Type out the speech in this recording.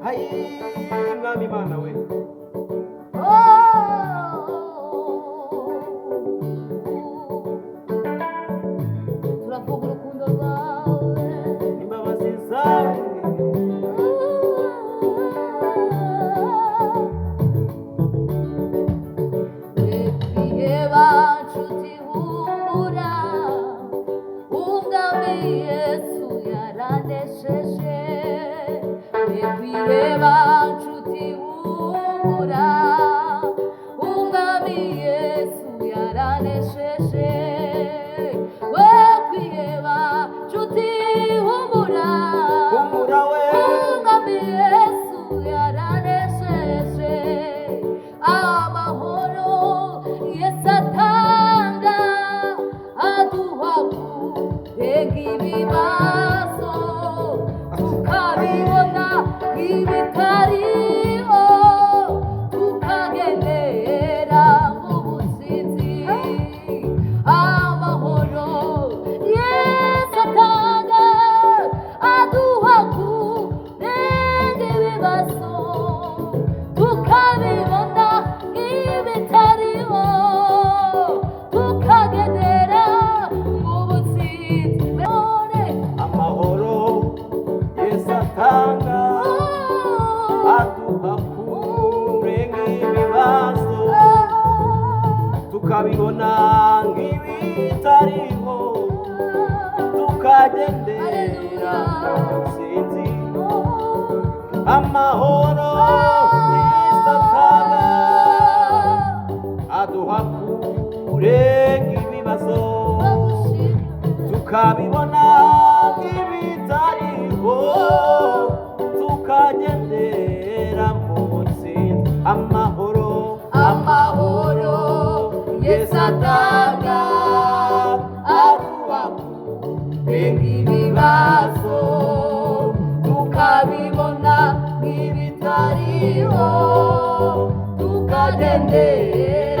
hayi mwami Imana we turavuga urukundo rwawe imbabazi zawe twiheba nshuti humura umwami Yesu yaranesheje twiheba nshuti humura umwami Yesu yaranesheje we kwiheba nshuti humura humura we umwami Yesu yaranesheje amahoro Yesu atanga aduha kurenga ibibazo tukabibona ibitariho tukagendera mu butsinzi amahoro Yesu atanga aduha kurenga ibibazo tukabibona ibitariho tukagendera mu butsinzi amahoro Yesu atanga aduha kurenga ibibazo tukabibona nk'ibitariho tukagendera mu butsinzi amahoro Yesu atanga aduha kurenga ibibazo tukabibona nk'ibitariho tukagendera mu butsinzi amahoro amahoro Yesu atanga aduha kurenga ibibazo tukabibona nk'ibitariho tukagendera